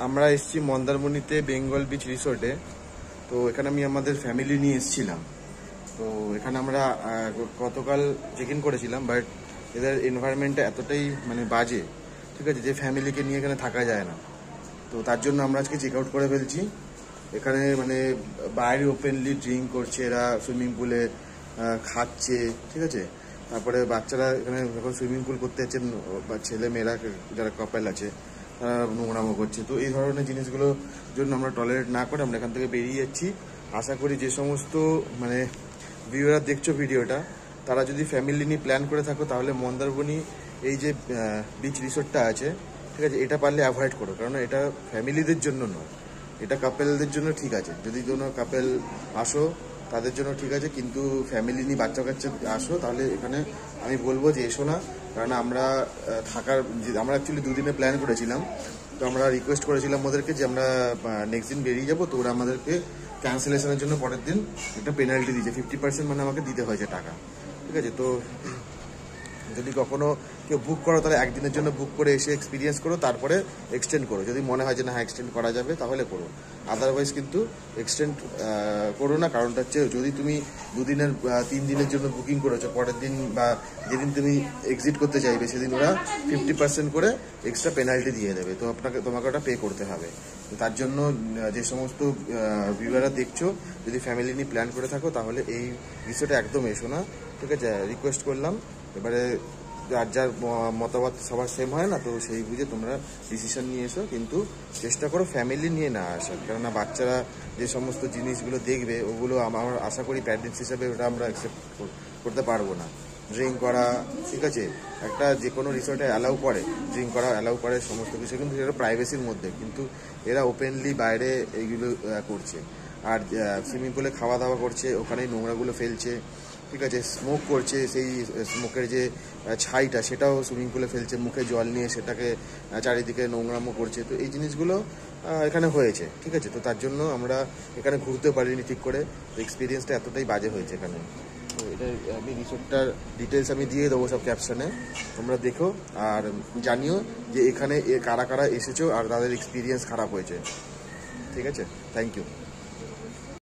আমরা এসেছি মন্দারমণিতে বেঙ্গল বিচ রিসোর্টে। তো এখানে আমি আমাদের ফ্যামিলি নিয়ে এসেছিলাম। তো এখানে আমরা গতকাল চেক ইন করেছিলাম, বাট এদের এনভায়রনমেন্টটা এতটাই মানে বাজে, ঠিক আছে, যে ফ্যামিলিকে নিয়ে এখানে থাকা যায় না। তো তার জন্য আমরা আজকে চেক আউট করে ফেলছি। এখানে মানে বাইরে ওপেনলি ড্রিঙ্ক করছে, এরা সুইমিং পুলে খাচ্ছে, ঠিক আছে। তারপরে বাচ্চারা এখানে যখন সুইমিং পুল করতে যাচ্ছেন বা ছেলে মেয়েরা যারা কাপল আছে তারা নোংরামো করছে। তো এই ধরনের জিনিসগুলোর জন্য আমরা টলারেট না করে আমরা এখান থেকে বেরিয়ে যাচ্ছি। আশা করি যে সমস্ত মানে ভিউয়াররা দেখছো ভিডিওটা, তারা যদি ফ্যামিলি নিয়ে প্ল্যান করে থাকো তাহলে মন্দারমণি এই যে বিচ রিসোর্টটা আছে, ঠিক আছে, এটা পারলে অ্যাভয়েড করো, কারণ এটা ফ্যামিলিদের জন্য নয়, এটা কাপেলদের জন্য ঠিক আছে। যদি কোনো কাপেল আসো তাদের জন্য ঠিক আছে, কিন্তু ফ্যামিলি নিয়ে বাচ্চা কাচ্চা আসো তাহলে এখানে আমি বলবো যে এসো না। কারণ আমরা আমরা অ্যাকচুয়ালি দুদিনে প্ল্যান করেছিলাম। তো আমরা রিকোয়েস্ট করেছিলাম ওদেরকে যে আমরা নেক্সট দিন বেরিয়ে যাবো। তো ওরা আমাদেরকে ক্যান্সেলেশনের জন্য পরের দিন একটা পেনাল্টি দিয়েছে, 50% মানে আমাকে দিতে হয়েছে টাকা, ঠিক আছে। তো যদি কখনো কেউ বুক করো তাহলে একদিনের জন্য বুক করে এসে এক্সপিরিয়েন্স করো, তারপরে এক্সটেন্ড করো। যদি মনে হয় যে না হ্যাঁ এক্সটেন্ড করা যাবে তাহলে করো, আদারওয়াইজ কিন্তু এক্সটেন্ড করো না। কারণটা হচ্ছে যদি তুমি 2 দিনের 3 দিনের জন্য বুকিং করেছো, পরের দিন বা যেদিন তুমি এক্সিট করতে চাইবে সেদিন ওরা 50% করে এক্সট্রা পেনাল্টি দিয়ে দেবে। তো তোমাকে ওটা পে করতে হবে। তো তার জন্য যে সমস্ত ভিউয়াররা দেখছো, যদি ফ্যামিলি নিয়ে প্ল্যান করে থাকো তাহলে এই রিসোর্টে একদম এসো না, ঠিক আছে। রিকোয়েস্ট করলাম। এবারে যার মতামত সবার সেম হয় না, তো সেই বুঝে তোমরা ডিসিশন নিয়ে এসো, কিন্তু চেষ্টা করো ফ্যামিলি নিয়ে না আসার। কেননা বাচ্চারা যে সমস্ত জিনিসগুলো দেখবে ওগুলো আমার আশা করি প্যারেন্টস হিসাবে ওটা আমরা অ্যাকসেপ্ট করতে পারবো না। ড্রিঙ্ক করা, ঠিক আছে, একটা যে কোনো রিসোর্টে অ্যালাউ করে, ড্রিঙ্ক করা অ্যালাউ করে সমস্ত কিছু, কিন্তু এটা প্রাইভেসির মধ্যে, কিন্তু এরা ওপেনলি বাইরে এইগুলো করছে। আর সুইমিং পুলে খাওয়া দাওয়া করছে, ওখানেই নোংরাগুলো ফেলছে, ঠিক আছে, স্মোক করছে, সেই স্মোকের যে ছাইটা সেটাও সুইমিং পুলে ফেলছে, মুখে জল নিয়ে সেটাকে চারিদিকে নোংরামো করছে। তো এই জিনিসগুলো এখানে হয়েছে, ঠিক আছে। তো তার জন্য আমরা এখানে ঘুরতে পারিনি ঠিক করে। তো এক্সপিরিয়েন্সটা এতটাই বাজে হয়েছে এখানে। তো এটা আমি রিসোর্টটার ডিটেলস আমি দিয়ে দেবো সব ক্যাপশনে, তোমরা দেখো আর জানিও যে এখানে কারা কারা এসেছো আর তাদের এক্সপিরিয়েন্স খারাপ হয়েছে, ঠিক আছে। Thank you.